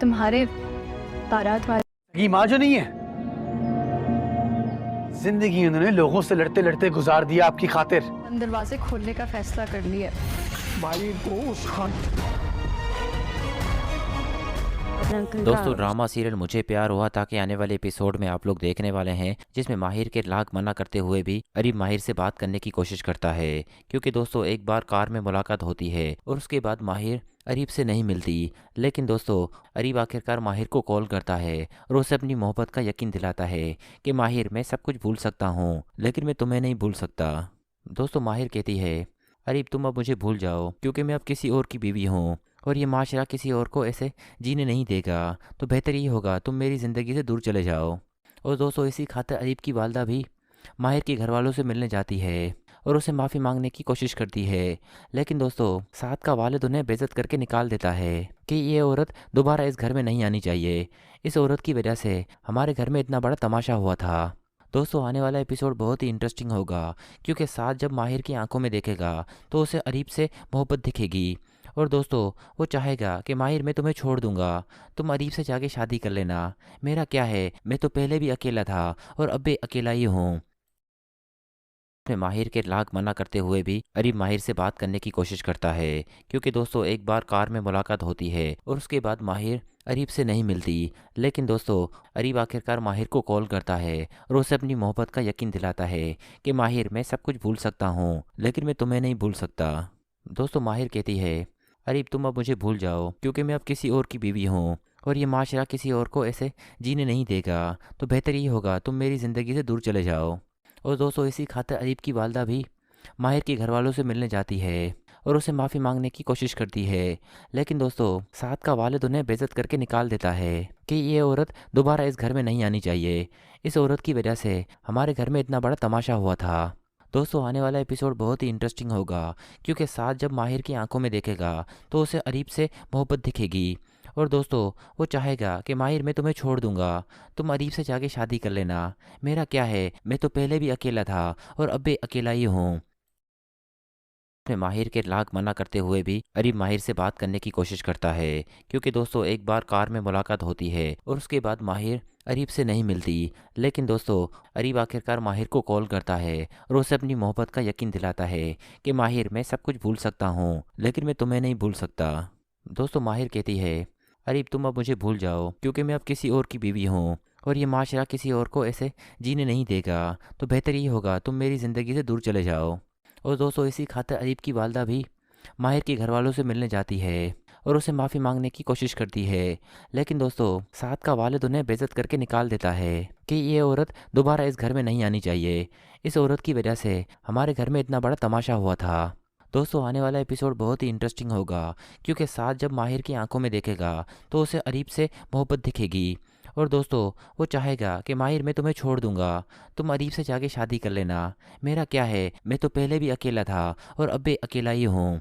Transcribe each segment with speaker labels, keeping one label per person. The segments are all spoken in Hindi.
Speaker 1: तुम्हारे बारात वाले
Speaker 2: ये माँ जो नहीं है, जिंदगी उन्होंने लोगों से लड़ते लड़ते गुजार दिया आपकी खातिर।
Speaker 1: दरवाजे खोलने का फैसला कर लिया।
Speaker 2: भाई को उस खान
Speaker 3: दोस्तों ड्रामा सीरियल मुझे प्यार हुआ था कि आने वाले एपिसोड में आप लोग देखने वाले हैं जिसमें माहिर के लाख मना करते हुए भी अरीब माहिर से बात करने की कोशिश करता है। क्योंकि दोस्तों एक बार कार में मुलाकात होती है और उसके बाद माहिर अरीब से नहीं मिलती। लेकिन दोस्तों अरीब आखिरकार माहिर को कॉल करता है और उसे अपनी मोहब्बत का यकीन दिलाता है कि माहिर मैं सब कुछ भूल सकता हूँ लेकिन मैं तुम्हें नहीं भूल सकता। दोस्तों माहिर कहती है अरीब तुम अब मुझे भूल जाओ क्योंकि मैं अब किसी और की बीवी हूँ और ये माशरा किसी और को ऐसे जीने नहीं देगा, तो बेहतर ये होगा तुम मेरी ज़िंदगी से दूर चले जाओ। और दोस्तों इसी खातिर अरीब की वालदा भी माहिर के घर वालों से मिलने जाती है और उसे माफ़ी मांगने की कोशिश करती है। लेकिन दोस्तों साथ का वालिद उन्हें बेइज्जत करके निकाल देता है कि ये औरत दोबारा इस घर में नहीं आनी चाहिए। इस औरत की वजह से हमारे घर में इतना बड़ा तमाशा हुआ था। दोस्तों आने वाला एपिसोड बहुत ही इंटरेस्टिंग होगा क्योंकि साथ जब माहिर की आंखों में देखेगा तो उसे अरीब से मोहब्बत दिखेगी। और दोस्तों वो चाहेगा कि माहिर मैं तुम्हें छोड़ दूंगा, तुम अरीब से जाके शादी कर लेना, मेरा क्या है, मैं तो पहले भी अकेला था और अब भी अकेला ही हूँ। अपने माहिर के लाख मना करते हुए भी अरीब माहिर से बात करने की कोशिश करता है। क्योंकि दोस्तों एक बार कार में मुलाकात होती है और उसके बाद माहिर अरीब से नहीं मिलती। लेकिन दोस्तों अरीब आखिरकार माहिर को कॉल करता है और उसे अपनी मोहब्बत का यकीन दिलाता है कि माहिर मैं सब कुछ भूल सकता हूँ लेकिन मैं तुम्हें नहीं भूल सकता। दोस्तों माहिर कहती है अरीब तुम अब मुझे भूल जाओ क्योंकि मैं अब किसी और की बीवी हूँ और ये माशरा किसी और को ऐसे जीने नहीं देगा, तो बेहतर ये होगा तुम मेरी ज़िंदगी से दूर चले जाओ। और दोस्तों इसी खातिर अरीब की वालदा भी माहिर के घर वालों से मिलने जाती है और उसे माफ़ी मांगने की कोशिश करती है। लेकिन दोस्तों साथ का वालिद उन्हें बेइज्जत करके निकाल देता है कि ये औरत दोबारा इस घर में नहीं आनी चाहिए। इस औरत की वजह से हमारे घर में इतना बड़ा तमाशा हुआ था। दोस्तों आने वाला एपिसोड बहुत ही इंटरेस्टिंग होगा क्योंकि साथ जब माहिर की आंखों में देखेगा तो उसे अरीब से मोहब्बत दिखेगी। और दोस्तों वो चाहेगा कि माहिर मैं तुम्हें छोड़ दूंगा, तुम अरीब से जाके शादी कर लेना, मेरा क्या है, मैं तो पहले भी अकेला था और अब भी अकेला ही हूँ। अपने माहिर के लाख मना करते हुए भी अरीब माहिर से बात करने की कोशिश करता है। क्योंकि दोस्तों एक बार कार में मुलाकात होती है और उसके बाद माहिर अरीब से नहीं मिलती। लेकिन दोस्तों अरीब आखिरकार माहिर को कॉल करता है और उसे अपनी मोहब्बत का यकीन दिलाता है कि माहिर मैं सब कुछ भूल सकता हूँ लेकिन मैं तुम्हें नहीं भूल सकता। दोस्तों माहिर कहती है अरीब तुम अब मुझे भूल जाओ क्योंकि मैं अब किसी और की बीवी हूँ और ये माशरा किसी और को ऐसे जीने नहीं देगा, तो बेहतर ये होगा तुम मेरी ज़िंदगी से दूर चले जाओ। और दोस्तों इसी खातिर अरीब की वालदा भी माहिर के घर वालों से मिलने जाती है और उसे माफ़ी मांगने की कोशिश करती है। लेकिन दोस्तों साथ का वालिद उन्हें बेइज्जत करके निकाल देता है कि ये औरत दोबारा इस घर में नहीं आनी चाहिए। इस औरत की वजह से हमारे घर में इतना बड़ा तमाशा हुआ था। दोस्तों आने वाला एपिसोड बहुत ही इंटरेस्टिंग होगा क्योंकि साथ जब माहिर की आंखों में देखेगा तो उसे अरीब से मोहब्बत दिखेगी। और दोस्तों वो चाहेगा कि माहिर मैं तुम्हें छोड़ दूंगा, तुम अरीब से जाके शादी कर लेना, मेरा क्या है, मैं तो पहले भी अकेला था और अब भी अकेला ही हूँ।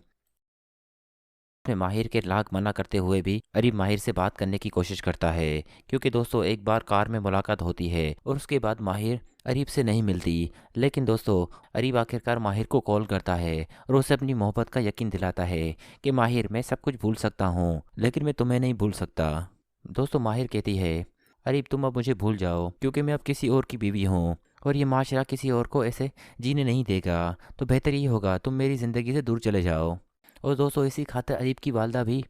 Speaker 3: अपने माहिर के लाख मना करते हुए भी अरीब माहिर से बात करने की कोशिश करता है। क्योंकि दोस्तों एक बार कार में मुलाकात होती है और उसके बाद माहिर अरीब से नहीं मिलती। लेकिन दोस्तों अरीब आखिरकार माहिर को कॉल करता है और उसे अपनी मोहब्बत का यकीन दिलाता है कि माहिर मैं सब कुछ भूल सकता हूँ लेकिन मैं तुम्हें नहीं भूल सकता। दोस्तों माहिर कहती है अरीब तुम अब मुझे भूल जाओ क्योंकि मैं अब किसी और की बीवी हूँ और ये माशरा किसी और को ऐसे जीने नहीं देगा, तो बेहतर ये होगा तुम मेरी ज़िंदगी से दूर चले जाओ। और दोस्तों इसी खातिर अरीब की वालदा भी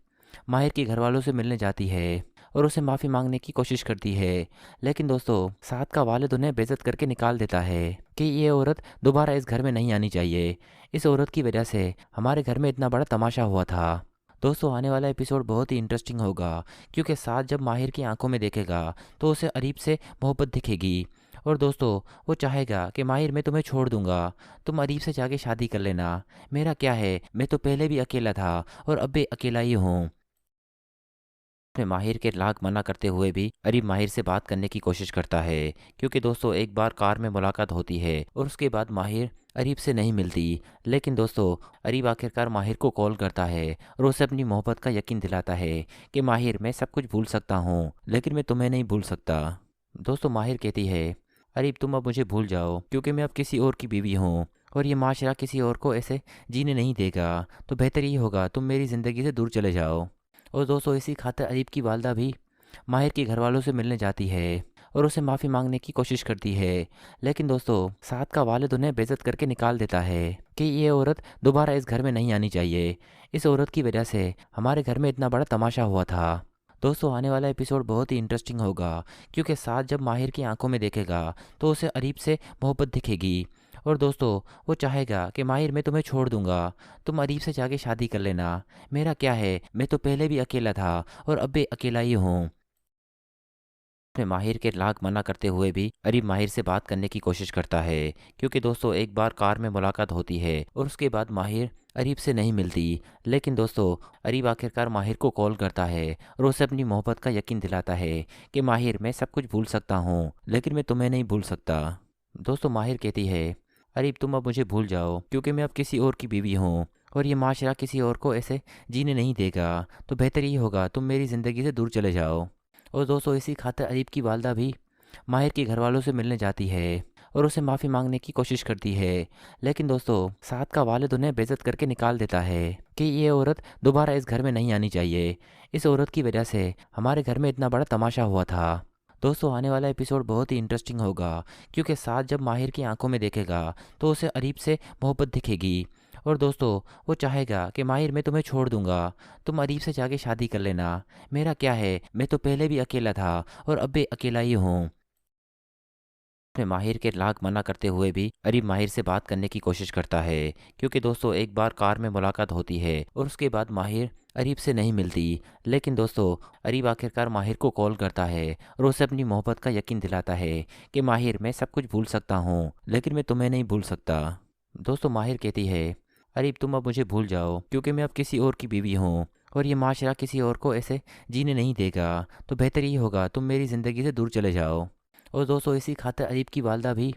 Speaker 3: माहिर के घर वालों से मिलने जाती है और उसे माफ़ी मांगने की कोशिश करती है। लेकिन दोस्तों साथ का वालिद उन्हें बेइज्जत करके निकाल देता है कि ये औरत दोबारा इस घर में नहीं आनी चाहिए। इस औरत की वजह से हमारे घर में इतना बड़ा तमाशा हुआ था। दोस्तों आने वाला एपिसोड बहुत ही इंटरेस्टिंग होगा क्योंकि साथ जब माहिर की आंखों में देखेगा तो उसे अरीब से मोहब्बत दिखेगी। और दोस्तों वो चाहेगा कि माहिर मैं तुम्हें छोड़ दूंगा, तुम अरीब से जाके शादी कर लेना, मेरा क्या है, मैं तो पहले भी अकेला था और अब भी अकेला ही हूँ। अपने माहिर के लाख मना करते हुए भी अरीब माहिर से बात करने की कोशिश करता है। क्योंकि दोस्तों एक बार कार में मुलाकात होती है और उसके बाद माहिर अरीब से नहीं मिलती। लेकिन दोस्तों अरीब आखिरकार माहिर को कॉल करता है और उसे अपनी मोहब्बत का यकीन दिलाता है कि माहिर मैं सब कुछ भूल सकता हूँ लेकिन मैं तुम्हें नहीं भूल सकता। दोस्तों माहिर कहती है अरीब तुम अब मुझे भूल जाओ क्योंकि मैं अब किसी और की बीवी हूँ और ये माशरा किसी और को ऐसे जीने नहीं देगा, तो बेहतर ये होगा तुम मेरी ज़िंदगी से दूर चले जाओ। और दोस्तों इसी खातिर अरीब की वालदा भी माहिर के घर वालों से मिलने जाती है और उसे माफ़ी मांगने की कोशिश करती है। लेकिन दोस्तों साद का वालिद उन्हें बेइज्जत करके निकाल देता है कि ये औरत दोबारा इस घर में नहीं आनी चाहिए। इस औरत की वजह से हमारे घर में इतना बड़ा तमाशा हुआ था। दोस्तों आने वाला एपिसोड बहुत ही इंटरेस्टिंग होगा क्योंकि साद जब माहिर की आंखों में देखेगा तो उसे अरीब से मोहब्बत दिखेगी और दोस्तों वो चाहेगा कि माहिर मैं तुम्हें छोड़ दूंगा, तुम अरीब से जाके शादी कर लेना, मेरा क्या है, मैं तो पहले भी अकेला था और अब भी अकेला ही हूँ। अपने माहिर के लाख मना करते हुए भी अरीब माहिर से बात करने की कोशिश करता है क्योंकि दोस्तों एक बार कार में मुलाकात होती है और उसके बाद माहिर अरीब से नहीं मिलती। लेकिन दोस्तों अरीब आखिरकार माहिर को कॉल करता है और उसे अपनी मोहब्बत का यकीन दिलाता है कि माहिर मैं सब कुछ भूल सकता हूँ लेकिन मैं तुम्हें नहीं भूल सकता। दोस्तों माहिर कहती है अरीब तुम अब मुझे भूल जाओ क्योंकि मैं अब किसी और की बीवी हूँ और ये माशरा किसी और को ऐसे जीने नहीं देगा, तो बेहतर ये होगा तुम मेरी ज़िंदगी से दूर चले जाओ। और दोस्तों इसी खातिर अरीब की वालदा भी माहिर के घर वालों से मिलने जाती है और उसे माफ़ी मांगने की कोशिश करती है। लेकिन दोस्तों साद का वालिद उन्हें बेइज्जत करके निकाल देता है कि ये औरत दोबारा इस घर में नहीं आनी चाहिए। इस औरत की वजह से हमारे घर में इतना बड़ा तमाशा हुआ था। दोस्तों आने वाला एपिसोड बहुत ही इंटरेस्टिंग होगा क्योंकि साद जब माहिर की आंखों में देखेगा तो उसे अरीब से मोहब्बत दिखेगी और दोस्तों वो चाहेगा कि माहिर मैं तुम्हें छोड़ दूंगा, तुम अरीब से जाके शादी कर लेना, मेरा क्या है, मैं तो पहले भी अकेला था और अब भी अकेला ही हूँ। अपने माहिर के लाख मना करते हुए भी अरीब माहिर से बात करने की कोशिश करता है क्योंकि दोस्तों एक बार कार में मुलाकात होती है और उसके बाद माहिर अरीब से नहीं मिलती। लेकिन दोस्तों अरीब आखिरकार माहिर को कॉल करता है और उसे अपनी मोहब्बत का यकीन दिलाता है कि माहिर मैं सब कुछ भूल सकता हूँ लेकिन मैं तुम्हें नहीं भूल सकता। दोस्तों माहिर कहती है अरीब तुम अब मुझे भूल जाओ क्योंकि मैं अब किसी और की बीवी हूँ और ये माशरा किसी और को ऐसे जीने नहीं देगा, तो बेहतर ये होगा तुम मेरी ज़िंदगी से दूर चले जाओ। और दोस्तों इसी खातिर अरीब की वालदा भी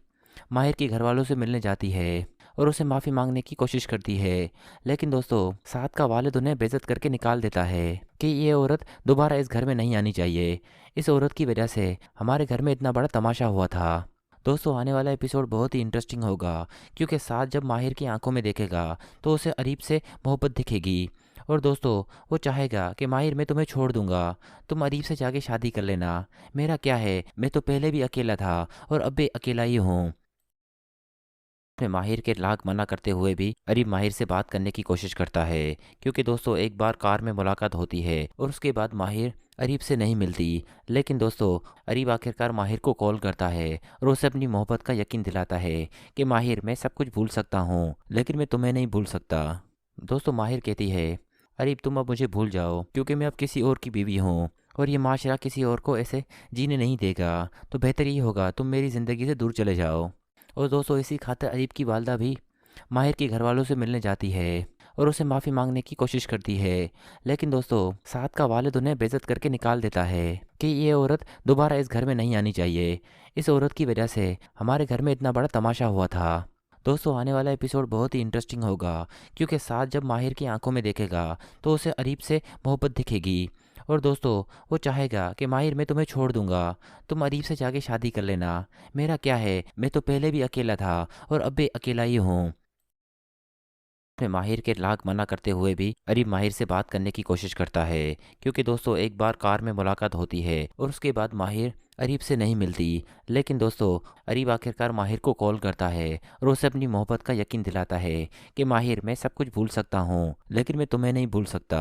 Speaker 3: माहिर के घर वालों से मिलने जाती है और उसे माफ़ी मांगने की कोशिश करती है। लेकिन दोस्तों साद का वालिद उन्हें बेइज्जत करके निकाल देता है कि ये औरत दोबारा इस घर में नहीं आनी चाहिए। इस औरत की वजह से हमारे घर में इतना बड़ा तमाशा हुआ था। दोस्तों आने वाला एपिसोड बहुत ही इंटरेस्टिंग होगा क्योंकि साद जब माहिर की आंखों में देखेगा तो उसे अरीब से मोहब्बत दिखेगी और दोस्तों वो चाहेगा कि माहिर मैं तुम्हें छोड़ दूंगा, तुम अरीब से जाके शादी कर लेना, मेरा क्या है, मैं तो पहले भी अकेला था और अब भी अकेला ही हूँ। अपने माहिर के लाख मना करते हुए भी अरीब माहिर से बात करने की कोशिश करता है क्योंकि दोस्तों एक बार कार में मुलाकात होती है और उसके बाद माहिर अरीब से नहीं मिलती। लेकिन दोस्तों अरीब आखिरकार माहिर को कॉल करता है और उसे अपनी मोहब्बत का यकीन दिलाता है कि माहिर मैं सब कुछ भूल सकता हूँ लेकिन मैं तुम्हें नहीं भूल सकता। दोस्तों माहिर कहती है अरीब तुम अब मुझे भूल जाओ क्योंकि मैं अब किसी और की बीवी हूँ और ये माशरा किसी और को ऐसे जीने नहीं देगा, तो बेहतर ये होगा तुम मेरी ज़िंदगी से दूर चले जाओ। और दोस्तों इसी खातिर अरीब की वालदा भी माहिर के घर वालों से मिलने जाती है और उसे माफ़ी मांगने की कोशिश करती है। लेकिन दोस्तों साद का वालिद उन्हें बेइज्जत करके निकाल देता है कि ये औरत दोबारा इस घर में नहीं आनी चाहिए। इस औरत की वजह से हमारे घर में इतना बड़ा तमाशा हुआ था। दोस्तों आने वाला एपिसोड बहुत ही इंटरेस्टिंग होगा क्योंकि साद जब माहिर की आंखों में देखेगा तो उसे अरीब से मोहब्बत दिखेगी और दोस्तों वो चाहेगा कि माहिर मैं तुम्हें छोड़ दूंगा, तुम अरीब से जाके शादी कर लेना, मेरा क्या है, मैं तो पहले भी अकेला था और अब भी अकेला ही हूँ। अपने माहिर के लाख मना करते हुए भी अरीब माहिर से बात करने की कोशिश करता है क्योंकि दोस्तों एक बार कार में मुलाकात होती है और उसके बाद माहिर अरीब से नहीं मिलती। लेकिन दोस्तों अरीब आखिरकार माहिर को कॉल करता है और उसे अपनी मोहब्बत का यकीन दिलाता है कि माहिर मैं सब कुछ भूल सकता हूँ लेकिन मैं तुम्हें नहीं भूल सकता।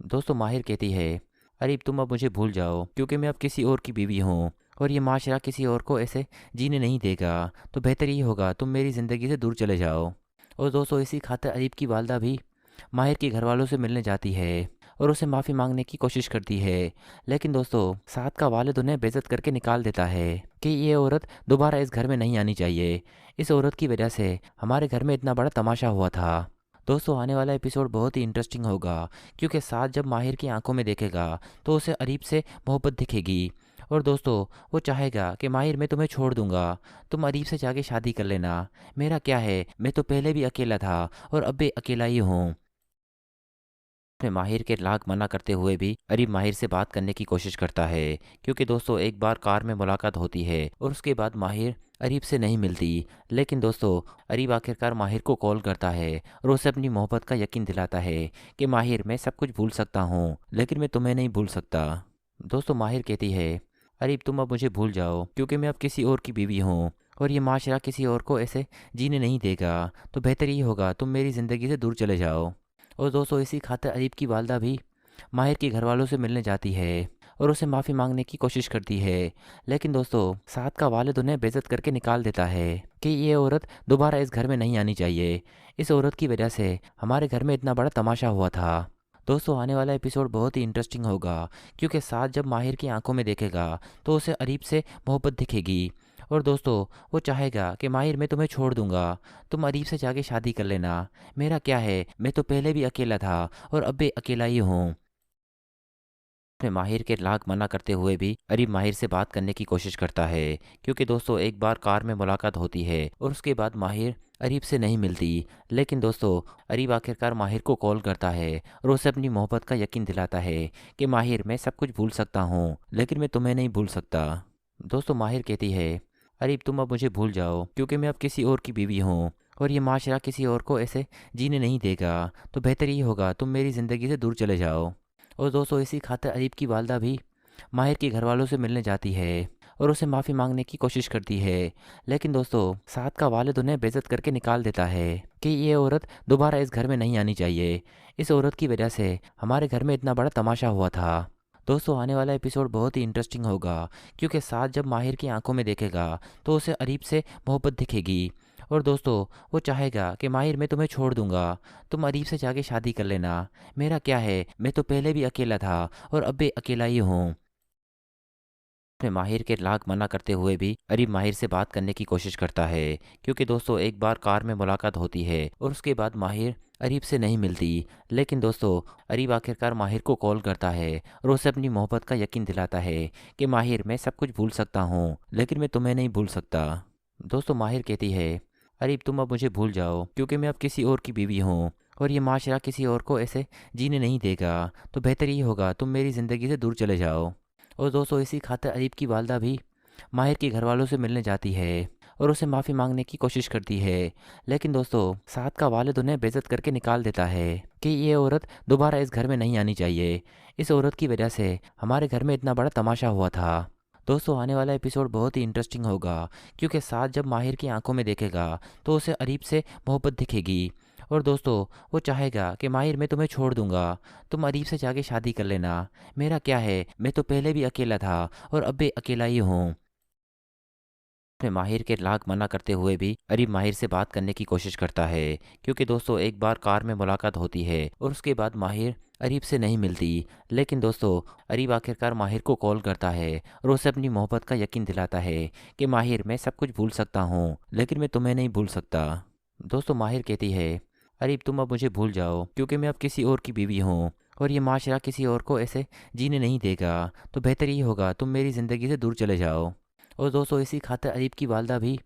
Speaker 3: दोस्तों माहिर कहती है अरीब तुम अब मुझे भूल जाओ क्योंकि मैं अब किसी और की बीवी हूँ और ये माशरा किसी और को ऐसे जीने नहीं देगा, तो बेहतर ये होगा तुम मेरी ज़िंदगी से दूर चले जाओ। और दोस्तों इसी खातिर अरीब की वालदा भी माहिर के घर वालों से मिलने जाती है और उसे माफ़ी मांगने की कोशिश करती है। लेकिन दोस्तों साद का वालिद उन्हें बेइज्जत करके निकाल देता है कि ये औरत दोबारा इस घर में नहीं आनी चाहिए। इस औरत की वजह से हमारे घर में इतना बड़ा तमाशा हुआ था। दोस्तों आने वाला एपिसोड बहुत ही इंटरेस्टिंग होगा क्योंकि साद जब माहिर की आंखों में देखेगा तो उसे अरीब से मोहब्बत दिखेगी और दोस्तों वो चाहेगा कि माहिर मैं तुम्हें छोड़ दूंगा, तुम अरीब से जाके शादी कर लेना, मेरा क्या है, मैं तो पहले भी अकेला था और अब भी अकेला ही हूँ। अपने माहिर के लाख मना करते हुए भी अरीब माहिर से बात करने की कोशिश करता है, क्योंकि दोस्तों एक बार कार में मुलाकात होती है और उसके बाद माहिर अरीब से नहीं मिलती। लेकिन दोस्तों अरीब आखिरकार माहिर को कॉल करता है और उसे अपनी मोहब्बत का यकीन दिलाता है कि माहिर मैं सब कुछ भूल सकता हूँ, लेकिन मैं तुम्हें नहीं भूल सकता। दोस्तों माहिर कहती है, अरीब तुम अब मुझे भूल जाओ, क्योंकि मैं अब किसी और की बीवी हूँ और ये माशरा किसी और को ऐसे जीने नहीं देगा। तो बेहतर ये होगा तुम मेरी ज़िंदगी से दूर चले जाओ। और दोस्तों इसी खातिर अरीब की वालदा भी माहिर के घर वालों से मिलने जाती है और उसे माफ़ी मांगने की कोशिश करती है। लेकिन दोस्तों साद का वालिद उन्हें बेइज्जत करके निकाल देता है कि ये औरत दोबारा इस घर में नहीं आनी चाहिए। इस औरत की वजह से हमारे घर में इतना बड़ा तमाशा हुआ था। दोस्तों आने वाला एपिसोड बहुत ही इंटरेस्टिंग होगा, क्योंकि साद जब माहिर की आंखों में देखेगा तो उसे अरीब से मोहब्बत दिखेगी। और दोस्तों वो चाहेगा कि माहिर मैं तुम्हें छोड़ दूंगा, तुम अरीब से जाके शादी कर लेना, मेरा क्या है, मैं तो पहले भी अकेला था और अब भी अकेला ही हूँ। अपने माहिर के लाख मना करते हुए भी अरीब माहिर से बात करने की कोशिश करता है, क्योंकि दोस्तों एक बार कार में मुलाकात होती है और उसके बाद माहिर अरीब से नहीं मिलती। लेकिन दोस्तों अरीब आखिरकार माहिर को कॉल करता है और उसे अपनी मोहब्बत का यकीन दिलाता है कि माहिर मैं सब कुछ भूल सकता हूँ, लेकिन मैं तुम्हें नहीं भूल सकता। दोस्तों माहिर कहती है, अरीब तुम अब मुझे भूल जाओ, क्योंकि मैं अब किसी और की बीवी हूँ और ये माशरा किसी और को ऐसे जीने नहीं देगा। तो बेहतर ये होगा तुम मेरी ज़िंदगी से दूर चले जाओ। और दोस्तों इसी खातिर अरीब की वालदा भी माहिर के घर वालों से मिलने जाती है और उसे माफ़ी मांगने की कोशिश करती है। लेकिन दोस्तों साद का वालिद उन्हें बेइज्जत करके निकाल देता है कि ये औरत दोबारा इस घर में नहीं आनी चाहिए। इस औरत की वजह से हमारे घर में इतना बड़ा तमाशा हुआ था। दोस्तों आने वाला एपिसोड बहुत ही इंटरेस्टिंग होगा, क्योंकि साद जब माहिर की आंखों में देखेगा तो उसे अरीब से मोहब्बत दिखेगी। और दोस्तों वो चाहेगा कि माहिर मैं तुम्हें छोड़ दूंगा, तुम अरीब से जाके शादी कर लेना, मेरा क्या है, मैं तो पहले भी अकेला था और अब भी अकेला ही हूँ। अपने माहिर के लाख मना करते हुए भी अरीब माहिर से बात करने की कोशिश करता है, क्योंकि दोस्तों एक बार कार में मुलाकात होती है और उसके बाद माहिर अरीब से नहीं मिलती। लेकिन दोस्तों अरीब आखिरकार माहिर को कॉल करता है और उसे अपनी मोहब्बत का यकीन दिलाता है कि माहिर मैं सब कुछ भूल सकता हूँ, लेकिन मैं तुम्हें नहीं भूल सकता। दोस्तों माहिर कहती है, अरीब तुम अब मुझे भूल जाओ, क्योंकि मैं अब किसी और की बीवी हूँ और ये माशरा किसी और को ऐसे जीने नहीं देगा। तो बेहतर ये होगा तुम मेरी ज़िंदगी से दूर चले जाओ। और दोस्तों इसी खातिर अरीब की वालदा भी माहिर के घर वालों से मिलने जाती है और उसे माफ़ी मांगने की कोशिश करती है। लेकिन दोस्तों साद का वालिद उन्हें बेइज्जत करके निकाल देता है कि ये औरत दोबारा इस घर में नहीं आनी चाहिए। इस औरत की वजह से हमारे घर में इतना बड़ा तमाशा हुआ था। दोस्तों आने वाला एपिसोड बहुत ही इंटरेस्टिंग होगा, क्योंकि साद जब माहिर की आंखों में देखेगा तो उसे अरीब से मोहब्बत दिखेगी। और दोस्तों वो चाहेगा कि माहिर मैं तुम्हें छोड़ दूंगा, तुम अरीब से जाके शादी कर लेना, मेरा क्या है, मैं तो पहले भी अकेला था और अब भी अकेला ही हूँ। अपने माहिर के लाख मना करते हुए भी अरीब माहिर से बात करने की कोशिश करता है, क्योंकि दोस्तों एक बार कार में मुलाकात होती है और उसके बाद माहिर अरीब से नहीं मिलती। लेकिन दोस्तों अरीब आखिरकार माहिर को कॉल करता है और उसे अपनी मोहब्बत का यकीन दिलाता है कि माहिर मैं सब कुछ भूल सकता हूँ, लेकिन मैं तुम्हें नहीं भूल सकता। दोस्तों माहिर कहती है, अरीब तुम अब मुझे भूल जाओ, क्योंकि मैं अब किसी और की बीवी हूँ और ये माशरा किसी और को ऐसे जीने नहीं देगा। तो बेहतर ये होगा तुम मेरी ज़िंदगी से दूर चले जाओ। और दोस्तों इसी खातिर अरीब की वालदा भी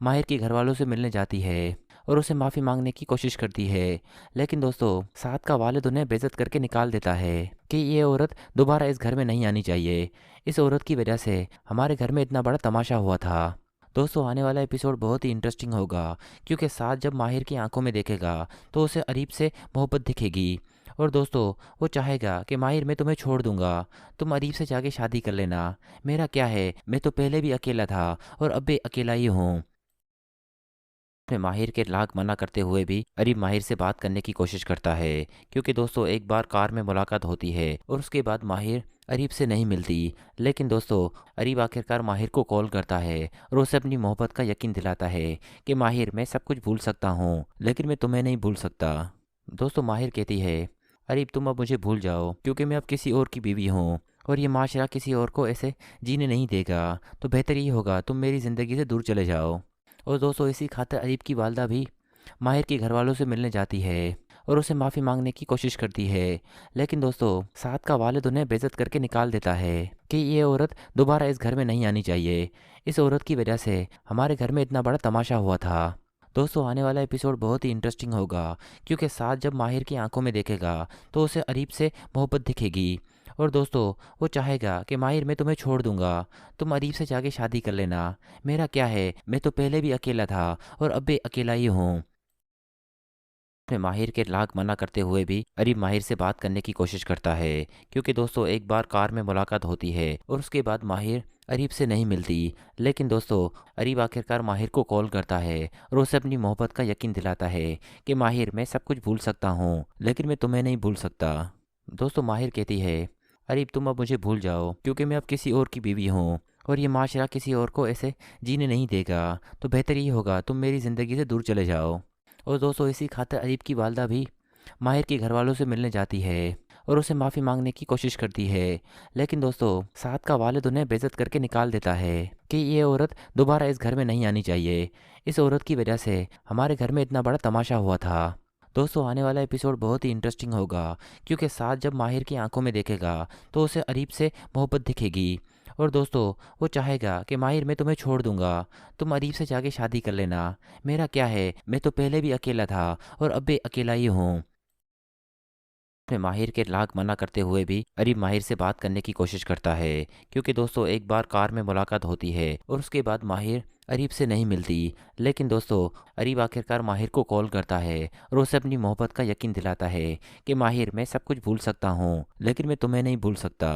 Speaker 3: माहिर के घर वालों से मिलने जाती है और उसे माफ़ी मांगने की कोशिश करती है। लेकिन दोस्तों साद का वालिद उन्हें बेइज्जत करके निकाल देता है कि ये औरत दोबारा इस घर में नहीं आनी चाहिए। इस औरत की वजह से हमारे घर में इतना बड़ा तमाशा हुआ था। दोस्तों आने वाला एपिसोड बहुत ही इंटरेस्टिंग होगा, क्योंकि साद जब माहिर की आंखों में देखेगा तो उसे अरीब से मोहब्बत दिखेगी। और दोस्तों वो चाहेगा कि माहिर मैं तुम्हें छोड़ दूंगा, तुम अरीब से जाके शादी कर लेना, मेरा क्या है, मैं तो पहले भी अकेला था और अब भी अकेला ही हूँ। अपने माहिर के लाख मना करते हुए भी अरीब माहिर से बात करने की कोशिश करता है, क्योंकि दोस्तों एक बार कार में मुलाकात होती है और उसके बाद माहिर अरीब से नहीं मिलती। लेकिन दोस्तों अरीब आखिरकार माहिर को कॉल करता है और उसे अपनी मोहब्बत का यकीन दिलाता है कि माहिर मैं सब कुछ भूल सकता हूँ, लेकिन मैं तुम्हें नहीं भूल सकता। दोस्तों माहिर कहती है, अरीब तुम अब मुझे भूल जाओ, क्योंकि मैं अब किसी और की बीवी हूँ और ये माशरा किसी और को ऐसे जीने नहीं देगा। तो बेहतर ये होगा तुम मेरी ज़िंदगी से दूर चले जाओ। और दोस्तों इसी खातिर अरीब की वालदा भी माहिर के घर वालों से मिलने जाती है और उसे माफ़ी मांगने की कोशिश करती है। लेकिन दोस्तों साद का वालिद उन्हें बेइज्जत करके निकाल देता है कि ये औरत दोबारा इस घर में नहीं आनी चाहिए। इस औरत की वजह से हमारे घर में इतना बड़ा तमाशा हुआ था। दोस्तों आने वाला एपिसोड बहुत ही इंटरेस्टिंग होगा क्योंकि साथ जब माहिर की आंखों में देखेगा तो उसे अरीब से मोहब्बत दिखेगी। और दोस्तों वो चाहेगा कि माहिर मैं तुम्हें छोड़ दूंगा, तुम अरीब से जाके शादी कर लेना, मेरा क्या है, मैं तो पहले भी अकेला था और अब भी अकेला ही हूँ। अपने माहिर के लाख मना करते हुए भी अरीब माहिर से बात करने की कोशिश करता है क्योंकि दोस्तों एक बार कार में मुलाकात होती है और उसके बाद माहिर अरीब से नहीं मिलती। लेकिन दोस्तों अरीब आखिरकार माहिर को कॉल करता है और उसे अपनी मोहब्बत का यकीन दिलाता है कि माहिर मैं सब कुछ भूल सकता हूँ लेकिन मैं तुम्हें नहीं भूल सकता। दोस्तों माहिर कहती है अरीब तुम अब मुझे भूल जाओ क्योंकि मैं अब किसी और की बीवी हूँ और ये माशरा किसी और को ऐसे जीने नहीं देगा, तो बेहतर ये होगा तुम मेरी ज़िंदगी से दूर चले जाओ। और दोस्तों इसी खातिर अरीब की वालदा भी माहिर के घर वालों से मिलने जाती है और उसे माफ़ी मांगने की कोशिश करती है। लेकिन दोस्तों साथ का वालिद उन्हें बेइज्जत करके निकाल देता है कि ये औरत दोबारा इस घर में नहीं आनी चाहिए, इस औरत की वजह से हमारे घर में इतना बड़ा तमाशा हुआ था। दोस्तों आने वाला एपिसोड बहुत ही इंटरेस्टिंग होगा क्योंकि साथ जब माहिर की आंखों में देखेगा तो उसे अरीब से मोहब्बत दिखेगी। और दोस्तों वो चाहेगा कि माहिर मैं तुम्हें छोड़ दूंगा, तुम अरीब से जाके शादी कर लेना, मेरा क्या है, मैं तो पहले भी अकेला था और अब भी अकेला ही हूँ। अपने माहिर के लाख मना करते हुए भी अरीब माहिर से बात करने की कोशिश करता है क्योंकि दोस्तों एक बार कार में मुलाकात होती है और उसके बाद माहिर अरीब से नहीं मिलती। लेकिन दोस्तों अरीब आखिरकार माहिर को कॉल करता है और उसे अपनी मोहब्बत का यकीन दिलाता है कि माहिर मैं सब कुछ भूल सकता हूँ लेकिन मैं तुम्हें नहीं भूल सकता।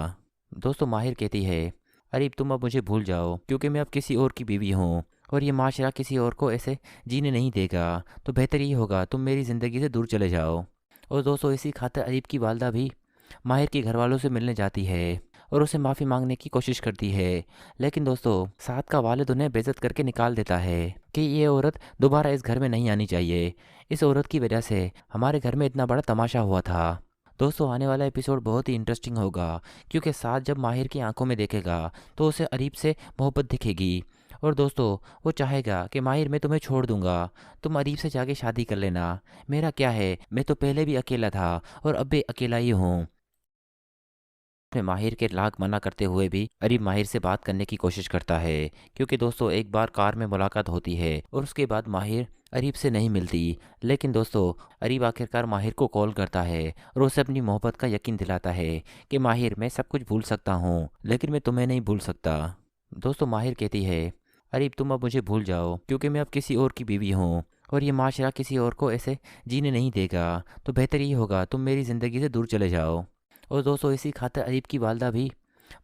Speaker 3: दोस्तों माहिर कहती है अरीब तुम अब मुझे भूल जाओ क्योंकि मैं अब किसी और की बीवी हूँ और ये माशरा किसी और को ऐसे जीने नहीं देगा, तो बेहतर ये होगा तुम मेरी ज़िंदगी से दूर चले जाओ। और दोस्तों इसी खातिर अरीब की वालदा भी माहिर के घर वालों से मिलने जाती है और उसे माफ़ी मांगने की कोशिश करती है। लेकिन दोस्तों साथ का वालिद उन्हें बेइज्जत करके निकाल देता है कि ये औरत दोबारा इस घर में नहीं आनी चाहिए, इस औरत की वजह से हमारे घर में इतना बड़ा तमाशा हुआ था। दोस्तों आने वाला एपिसोड बहुत ही इंटरेस्टिंग होगा क्योंकि साथ जब माहिर की आंखों में देखेगा तो उसे अरीब से मोहब्बत दिखेगी। और दोस्तों वो चाहेगा कि माहिर मैं तुम्हें छोड़ दूंगा, तुम अरीब से जाके शादी कर लेना, मेरा क्या है, मैं तो पहले भी अकेला था और अब भी अकेला ही हूँ। अपने माहिर के लाख मना करते हुए भी अरीब माहिर से बात करने की कोशिश करता है क्योंकि दोस्तों एक बार कार में मुलाकात होती है और उसके बाद माहिर अरीब से नहीं मिलती। लेकिन दोस्तों अरीब आखिरकार माहिर को कॉल करता है और उसे अपनी मोहब्बत का यकीन दिलाता है कि माहिर मैं सब कुछ भूल सकता हूँ लेकिन मैं तुम्हें नहीं भूल सकता। दोस्तों माहिर कहती है अरीब तुम अब मुझे भूल जाओ क्योंकि मैं अब किसी और की बीवी हूँ और ये माशरा किसी और को ऐसे जीने नहीं देगा, तो बेहतर ये होगा तुम मेरी ज़िंदगी से दूर चले जाओ। और दोस्तों इसी खातिर अरीब की वालदा भी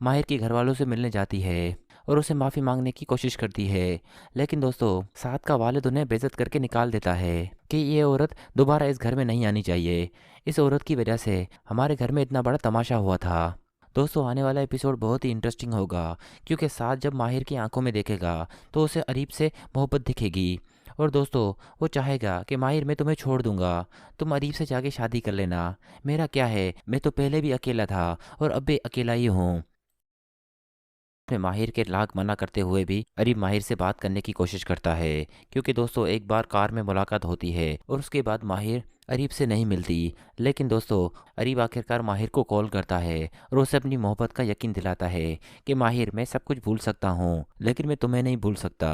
Speaker 3: माहिर के घर वालों से मिलने जाती है और उसे माफ़ी मांगने की कोशिश करती है। लेकिन दोस्तों साथ का वालिद उन्हें बेइज्जत करके निकाल देता है कि ये औरत दोबारा इस घर में नहीं आनी चाहिए, इस औरत की वजह से हमारे घर में इतना बड़ा तमाशा हुआ था। दोस्तों आने वाला एपिसोड बहुत ही इंटरेस्टिंग होगा क्योंकि साथ जब माहिर की आंखों में देखेगा तो उसे अरीब से मोहब्बत दिखेगी। और दोस्तों वो चाहेगा कि माहिर मैं तुम्हें छोड़ दूंगा, तुम अरीब से जाके शादी कर लेना, मेरा क्या है, मैं तो पहले भी अकेला था और अब भी अकेला ही हूँ। अपने माहिर के लाख मना करते हुए भी अरीब माहिर से बात करने की कोशिश करता है क्योंकि दोस्तों एक बार कार में मुलाकात होती है और उसके बाद माहिर अरीब से नहीं मिलती। लेकिन दोस्तों अरीब आखिरकार माहिर को कॉल करता है और उसे अपनी मोहब्बत का यकीन दिलाता है कि माहिर मैं सब कुछ भूल सकता हूँ लेकिन मैं तुम्हें नहीं भूल सकता।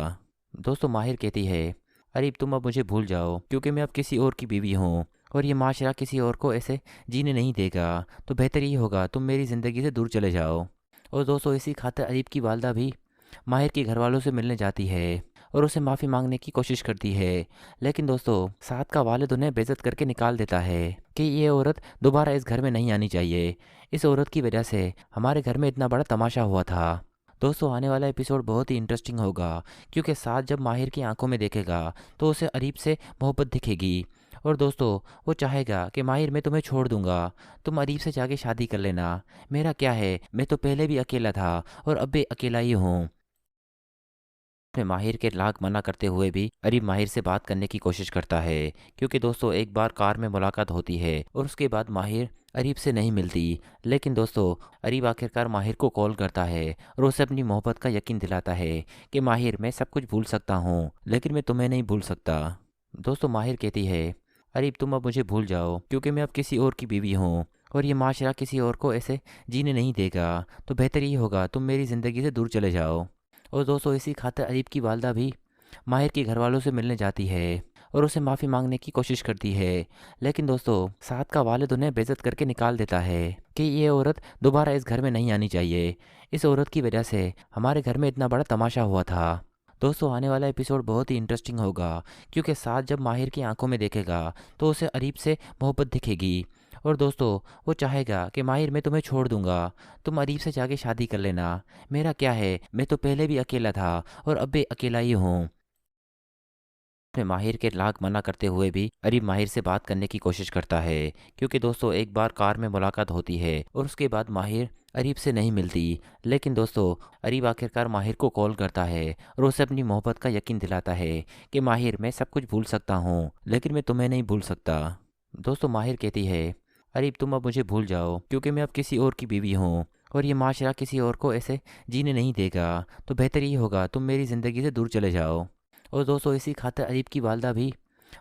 Speaker 3: दोस्तों माहिर कहती है अरीब तुम अब मुझे भूल जाओ क्योंकि मैं अब किसी और की बीवी हूँ और ये माशरा किसी और को ऐसे जीने नहीं देगा, तो बेहतर ये होगा तुम मेरी ज़िंदगी से दूर चले जाओ। और दोस्तों इसी खातिर अरीब की वालदा भी माहिर के घर वालों से मिलने जाती है और उसे माफ़ी मांगने की कोशिश करती है। लेकिन दोस्तों साथ का वालिद उन्हें बेइज्जत करके निकाल देता है कि ये औरत दोबारा इस घर में नहीं आनी चाहिए, इस औरत की वजह से हमारे घर में इतना बड़ा तमाशा हुआ था। दोस्तों आने वाला एपिसोड बहुत ही इंटरेस्टिंग होगा क्योंकि साथ जब माहिर की आंखों में देखेगा तो उसे अरीब से मोहब्बत दिखेगी। और दोस्तों वो चाहेगा कि माहिर मैं तुम्हें छोड़ दूंगा, तुम अरीब से जाके शादी कर लेना, मेरा क्या है, मैं तो पहले भी अकेला था और अब भी अकेला ही हूँ। अपने माहिर के लाख मना करते हुए भी अरीब माहिर से बात करने की कोशिश करता है क्योंकि दोस्तों एक बार कार में मुलाकात होती है और उसके बाद माहिर अरीब से नहीं मिलती। लेकिन दोस्तों अरीब आखिरकार माहिर को कॉल करता है और उसे अपनी मोहब्बत का यकीन दिलाता है कि माहिर मैं सब कुछ भूल सकता हूँ लेकिन मैं तुम्हें नहीं भूल सकता। दोस्तों माहिर कहती है अरीब तुम अब मुझे भूल जाओ क्योंकि मैं अब किसी और की बीवी हूँ और ये माशरा किसी और को ऐसे जीने नहीं देगा, तो बेहतर ये होगा तुम मेरी ज़िंदगी से दूर चले जाओ। और दोस्तों इसी खातिर अरीब की वालदा भी माहिर के घर वालों से मिलने जाती है और उसे माफ़ी मांगने की कोशिश करती है। लेकिन दोस्तों साद का वालिद उन्हें बेइज्जत करके निकाल देता है कि ये औरत दोबारा इस घर में नहीं आनी चाहिए। इस औरत की वजह से हमारे घर में इतना बड़ा तमाशा हुआ था। दोस्तों आने वाला एपिसोड बहुत ही इंटरेस्टिंग होगा क्योंकि साद जब माहिर की आंखों में देखेगा तो उसे अरीब से मोहब्बत दिखेगी। और दोस्तों वो चाहेगा कि माहिर मैं तुम्हें छोड़ दूंगा, तुम अरीब से जाके शादी कर लेना, मेरा क्या है, मैं तो पहले भी अकेला था और अब भी अकेला ही हूँ। अपने माहिर के लाख मना करते हुए भी अरीब माहिर से बात करने की कोशिश करता है क्योंकि दोस्तों एक बार कार में मुलाकात होती है और उसके बाद माहिर अरीब से नहीं मिलती। लेकिन दोस्तों अरीब आखिरकार माहिर को कॉल करता है और उसे अपनी मोहब्बत का यकीन दिलाता है कि माहिर मैं सब कुछ भूल सकता हूँ लेकिन मैं तुम्हें नहीं भूल सकता। दोस्तों माहिर कहती है अरीब तुम अब मुझे भूल जाओ क्योंकि मैं अब किसी और की बीवी हूँ और ये माशरा किसी और को ऐसे जीने नहीं देगा, तो बेहतर ये होगा तुम मेरी ज़िंदगी से दूर चले जाओ। और दोस्तों इसी खातिर अरीब की वालदा भी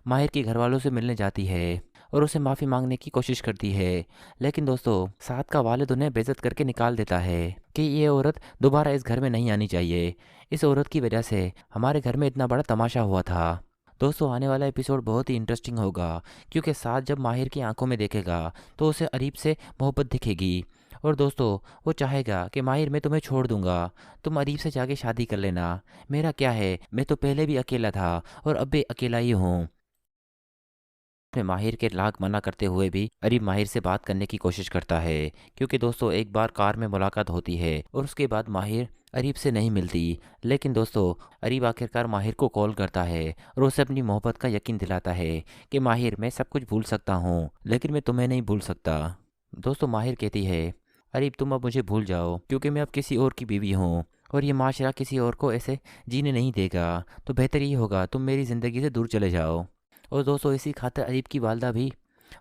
Speaker 3: माहिर के घर वालों से मिलने जाती है और उसे माफ़ी मांगने की कोशिश करती है। लेकिन दोस्तों साद का वालिद उन्हें बेइज्जत करके निकाल देता है कि ये औरत दोबारा इस घर में नहीं आनी चाहिए। इस औरत की वजह से हमारे घर में इतना बड़ा तमाशा हुआ था। दोस्तों आने वाला एपिसोड बहुत ही इंटरेस्टिंग होगा क्योंकि साद जब माहिर की आंखों में देखेगा तो उसे अरीब से मोहब्बत दिखेगी। और दोस्तों वो चाहेगा कि माहिर मैं तुम्हें छोड़ दूंगा, तुम अरीब से जाके शादी कर लेना, मेरा क्या है, मैं तो पहले भी अकेला था और अब भी अकेला ही हूँ। अपने माहिर के लाख मना करते हुए भी अरीब माहिर से बात करने की कोशिश करता है क्योंकि दोस्तों एक बार कार में मुलाकात होती है और उसके बाद माहिर अरीब से नहीं मिलती। लेकिन दोस्तों अरीब आखिरकार माहिर को कॉल करता है और उसे अपनी मोहब्बत का यकीन दिलाता है कि माहिर मैं सब कुछ भूल सकता हूँ लेकिन मैं तुम्हें नहीं भूल सकता। दोस्तों माहिर कहती है अरीब तुम अब मुझे भूल जाओ क्योंकि मैं अब किसी और की बीवी हूँ और ये माशरा किसी और को ऐसे जीने नहीं देगा, तो बेहतर ये होगा तुम मेरी ज़िंदगी से दूर चले जाओ। और दोस्तों इसी खातिर अरीब की वालदा भी